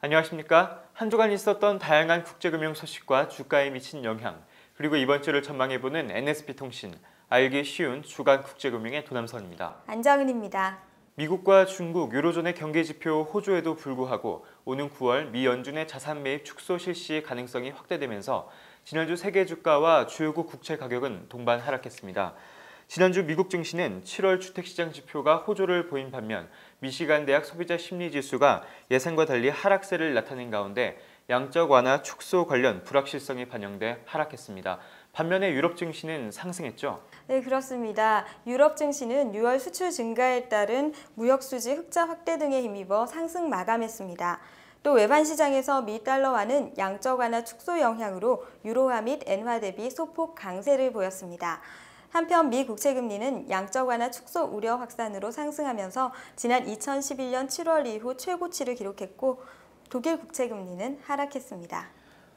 안녕하십니까? 한 주간 있었던 다양한 국제금융 소식과 주가에 미친 영향, 그리고 이번 주를 전망해보는 NSB통신, 알기 쉬운 주간 국제금융의 도남선입니다. 안정은입니다. 미국과 중국, 유로존의 경기지표 호조에도 불구하고 오는 9월 미 연준의 자산 매입 축소 실시 가능성이 확대되면서 지난주 세계 주가와 주요국 국채 가격은 동반 하락했습니다. 지난주 미국 증시는 7월 주택시장 지표가 호조를 보인 반면 미시간 대학 소비자 심리지수가 예상과 달리 하락세를 나타낸 가운데 양적 완화 축소 관련 불확실성이 반영돼 하락했습니다. 반면에 유럽 증시는 상승했죠. 네, 그렇습니다. 유럽 증시는 6월 수출 증가에 따른 무역 수지 흑자 확대 등에 힘입어 상승 마감했습니다. 또 외환 시장에서 미 달러화는 양적 완화 축소 영향으로 유로화 및 엔화 대비 소폭 강세를 보였습니다. 한편 미 국채 금리는 양적 완화 축소 우려 확산으로 상승하면서 지난 2011년 7월 이후 최고치를 기록했고 독일 국채 금리는 하락했습니다.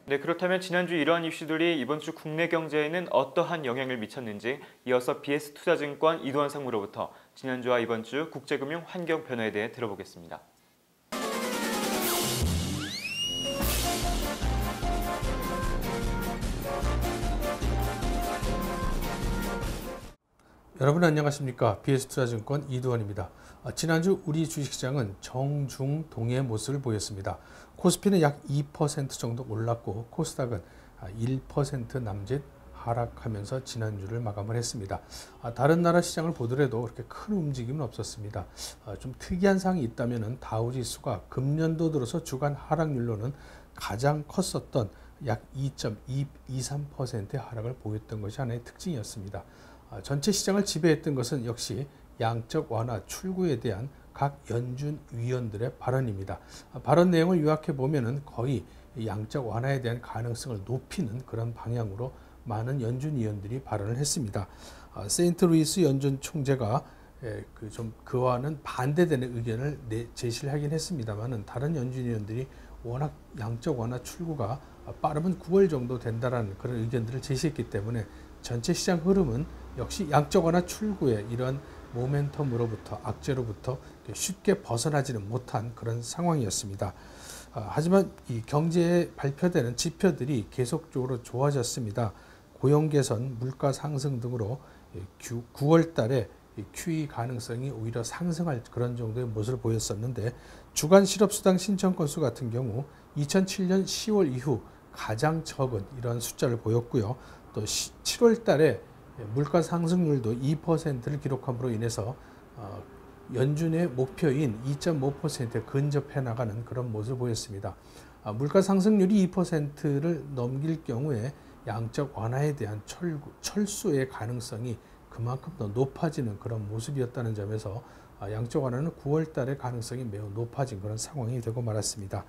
네, 그렇다면 지난주 이러한 이슈들이 이번 주 국내 경제에는 어떠한 영향을 미쳤는지 이어서 BS투자증권 이도환 상무로부터 지난주와 이번 주 국제금융 환경 변화에 대해 들어보겠습니다. 여러분 안녕하십니까? BS투자증권 이도환입니다. 지난주 우리 주식시장은 정중동의 모습을 보였습니다. 코스피는 약 2% 정도 올랐고 코스닥은 1% 남짓 하락하면서 지난주를 마감을 했습니다. 다른 나라 시장을 보더라도 그렇게 큰 움직임은 없었습니다. 좀 특이한 사항이 있다면 다우지수가 금년도 들어서 주간 하락률로는 가장 컸었던 약 2.23%의 하락을 보였던 것이 하나의 특징이었습니다. 전체 시장을 지배했던 것은 역시 양적 완화 출구에 대한 각 연준 위원들의 발언입니다. 발언 내용을 요약해 보면은 거의 양적 완화에 대한 가능성을 높이는 그런 방향으로 많은 연준 위원들이 발언을 했습니다. 세인트루이스 연준 총재가 그와는 반대되는 의견을 제시를 하긴 했습니다만은 다른 연준 위원들이 워낙 양적 완화 출구가 빠르면 9월 정도 된다라는 그런 의견들을 제시했기 때문에 전체 시장 흐름은 역시 양적 완화 출구의 이런 모멘텀으로부터 악재로부터 쉽게 벗어나지는 못한 그런 상황이었습니다. 하지만 이 경제에 발표되는 지표들이 계속적으로 좋아졌습니다. 고용 개선, 물가 상승 등으로 9월 달에 QE 가능성이 오히려 상승할 그런 정도의 모습을 보였었는데 주간 실업수당 신청 건수 같은 경우 2007년 10월 이후 가장 적은 이런 숫자를 보였고요. 또 7월 달에 물가 상승률도 2%를 기록함으로 인해서 연준의 목표인 2.5%에 근접해 나가는 그런 모습을 보였습니다. 물가 상승률이 2%를 넘길 경우에 양적 완화에 대한 철수의 가능성이 그만큼 더 높아지는 그런 모습이었다는 점에서 양적 완화는 9월 달에 가능성이 매우 높아진 그런 상황이 되고 말았습니다.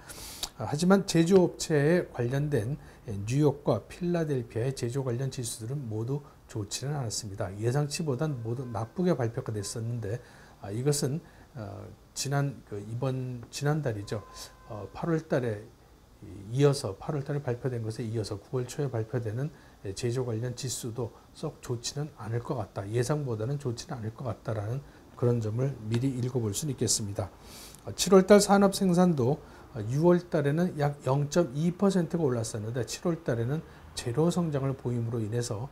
하지만 제조업체에 관련된 뉴욕과 필라델피아의 제조 관련 지수들은 모두 좋지는 않았습니다. 예상치보단 모두 나쁘게 발표가 됐었는데 이것은 지난달이죠. 8월 달에 이어서 8월 달에 발표된 것에 이어서 9월 초에 발표되는 제조 관련 지수도 썩 좋지는 않을 것 같다. 예상보다는 좋지는 않을 것 같다라는 그런 점을 미리 읽어볼 수는 있겠습니다. 7월 달 산업 생산도 6월 달에는 약 0.2%가 올랐었는데 7월 달에는 제로 성장을 보임으로 인해서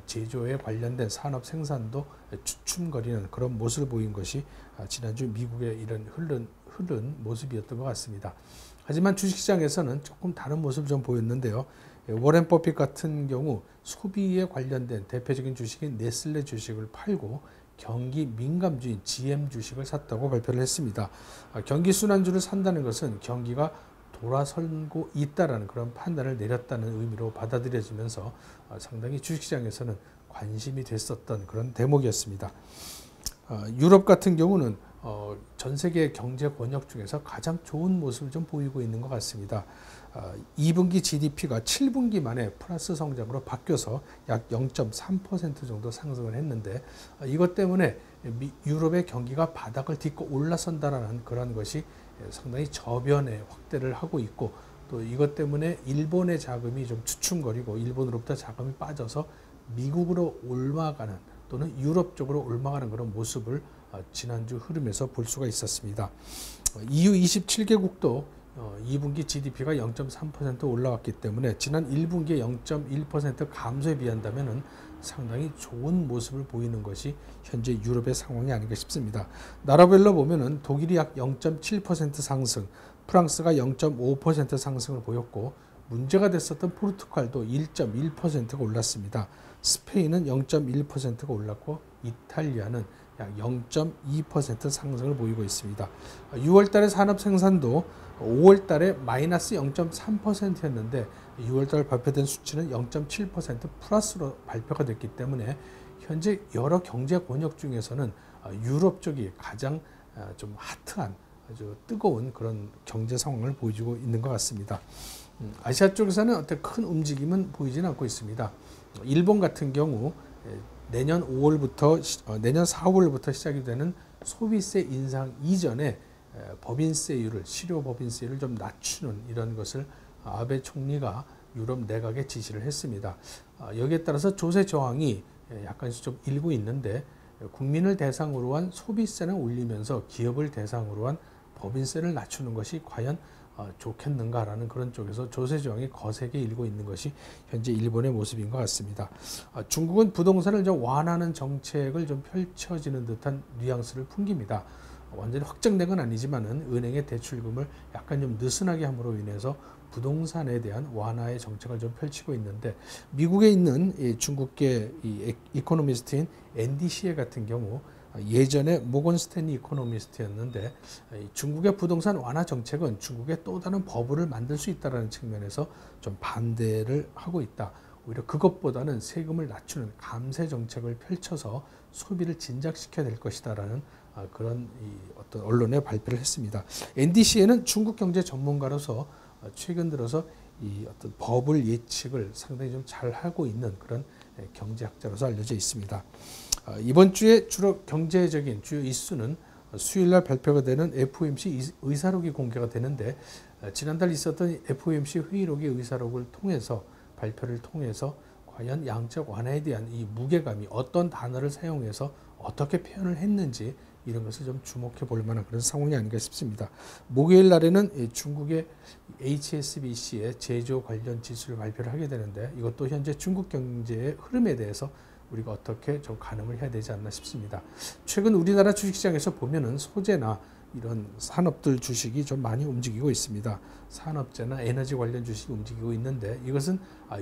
제조에 관련된 산업 생산도 주춤거리는 그런 모습을 보인 것이 지난주 미국의 이런 흐른 모습이었던 것 같습니다. 하지만 주식시장에서는 조금 다른 모습을 좀 보였는데요. 워렌 버핏 같은 경우 소비에 관련된 대표적인 주식인 네슬레 주식을 팔고 경기 민감주인 GM 주식을 샀다고 발표를 했습니다. 경기 순환주를 산다는 것은 경기가 돌아서고 있다라는 그런 판단을 내렸다는 의미로 받아들여지면서 상당히 주식시장에서는 관심이 됐었던 그런 대목이었습니다. 유럽 같은 경우는 전 세계 경제 권역 중에서 가장 좋은 모습을 좀 보이고 있는 것 같습니다. 2분기 GDP가 7분기 만에 플러스 성장으로 바뀌어서 약 0.3% 정도 상승을 했는데 이것 때문에 유럽의 경기가 바닥을 딛고 올라선다라는 그런 것이 상당히 저변의 확대를 하고 있고 또 이것 때문에 일본의 자금이 좀 주춤거리고 일본으로부터 자금이 빠져서 미국으로 옮아가는 또는 유럽 쪽으로 옮아가는 그런 모습을 지난주 흐름에서 볼 수가 있었습니다. EU 27개국도 2분기 GDP가 0.3% 올라왔기 때문에 지난 1분기에 0.1% 감소에 비한다면 상당히 좋은 모습을 보이는 것이 현재 유럽의 상황이 아닌가 싶습니다. 나라별로 보면은 독일이 약 0.7% 상승, 프랑스가 0.5% 상승을 보였고 문제가 됐었던 포르투갈도 1.1%가 올랐습니다. 스페인은 0.1%가 올랐고 이탈리아는 약 0.2% 상승을 보이고 있습니다. 6월 달에 산업 생산도 5월 달에 마이너스 0.3%였는데 6월 달 발표된 수치는 0.7% 플러스로 발표가 됐기 때문에 현재 여러 경제 권역 중에서는 유럽 쪽이 가장 좀 핫한 아주 뜨거운 그런 경제 상황을 보여주고 있는 것 같습니다. 아시아 쪽에서는 어떤 큰 움직임은 보이지는 않고 있습니다. 일본 같은 경우 내년 4월부터 시작이 되는 소비세 인상 이전에 법인세율을 실효 법인세율을 좀 낮추는 이런 것을 아베 총리가 유럽 내각에 지시를 했습니다. 여기에 따라서 조세 저항이 약간씩 좀 일고 있는데 국민을 대상으로 한 소비세는 올리면서 기업을 대상으로 한 법인세를 낮추는 것이 과연 좋겠는가라는 그런 쪽에서 조세 저항이 거세게 일고 있는 것이 현재 일본의 모습인 것 같습니다. 중국은 부동산을 좀 완화하는 정책을 좀 펼쳐지는 듯한 뉘앙스를 풍깁니다. 완전히 확정된 건 아니지만은 은행의 대출금을 약간 좀 느슨하게 함으로 인해서 부동산에 대한 완화의 정책을 좀 펼치고 있는데 미국에 있는 중국계 이코노미스트인 앤디 시에 같은 경우 예전에 모건 스탠리 이코노미스트였는데 중국의 부동산 완화 정책은 중국의 또 다른 버블을 만들 수 있다는 측면에서 좀 반대를 하고 있다. 오히려 그것보다는 세금을 낮추는 감세 정책을 펼쳐서 소비를 진작시켜야 될 것이다라는 그런 어떤 언론에 발표를 했습니다. NDC에는 중국 경제 전문가로서 최근 들어서 이 어떤 버블 예측을 상당히 좀 잘 하고 있는 그런 경제학자로서 알려져 있습니다. 이번 주에 주로 경제적인 주요 이슈는 수요일날 발표가 되는 FOMC 의사록이 공개가 되는데 지난달 있었던 FOMC 회의록의 의사록을 통해서 발표를 통해서 과연 양적 완화에 대한 이 무게감이 어떤 단어를 사용해서 어떻게 표현을 했는지 이런 것을 좀 주목해 볼 만한 그런 상황이 아닌가 싶습니다. 목요일 날에는 중국의 HSBC의 제조 관련 지수를 발표를 하게 되는데 이것도 현재 중국 경제의 흐름에 대해서 우리가 어떻게 좀 가늠을 해야 되지 않나 싶습니다. 최근 우리나라 주식시장에서 보면은 소재나 이런 산업들 주식이 좀 많이 움직이고 있습니다. 산업재나 에너지 관련 주식이 움직이고 있는데 이것은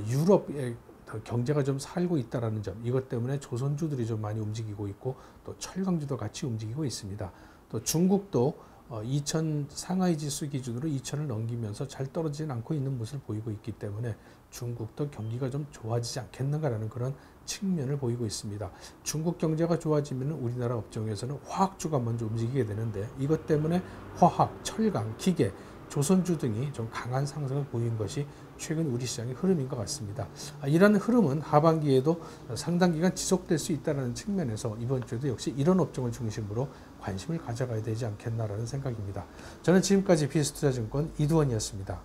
유럽의 경제가 좀 살고 있다는 점, 이것 때문에 조선주들이 좀 많이 움직이고 있고 또 철강주도 같이 움직이고 있습니다. 또 중국도 2000 상하이 지수 기준으로 2000을 넘기면서 잘 떨어지진 않고 있는 모습을 보이고 있기 때문에 중국도 경기가 좀 좋아지지 않겠는가라는 그런 측면을 보이고 있습니다. 중국 경제가 좋아지면 우리나라 업종에서는 화학주가 먼저 움직이게 되는데 이것 때문에 화학, 철강, 기계, 조선주 등이 좀 강한 상승을 보인 것이 최근 우리 시장의 흐름인 것 같습니다. 이런 흐름은 하반기에도 상당 기간 지속될 수 있다는 측면에서 이번 주에도 역시 이런 업종을 중심으로 관심을 가져가야 되지 않겠나라는 생각입니다. 저는 지금까지 BS투자증권 이두원이었습니다.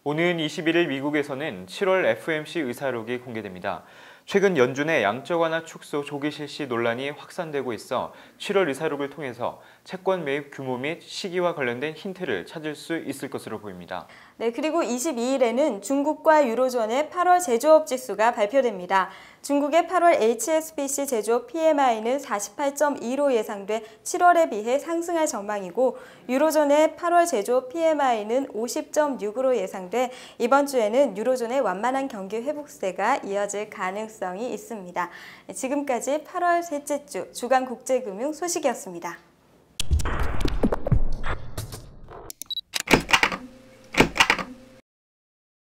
오는 21일 미국에서는 7월 FOMC 의사록이 공개됩니다. 최근 연준의 양적 완화 축소 조기 실시 논란이 확산되고 있어 7월 의사록을 통해서 채권 매입 규모 및 시기와 관련된 힌트를 찾을 수 있을 것으로 보입니다. 네, 그리고 22일에는 중국과 유로존의 8월 제조업 지수가 발표됩니다. 중국의 8월 HSBC 제조업 PMI는 48.2로 예상돼 7월에 비해 상승할 전망이고 유로존의 8월 제조업 PMI는 50.6으로 예상돼 이번 주에는 유로존의 완만한 경기 회복세가 이어질 가능성이 있습니다. 지금까지 8월 셋째 주 주간 국제금융 소식이었습니다.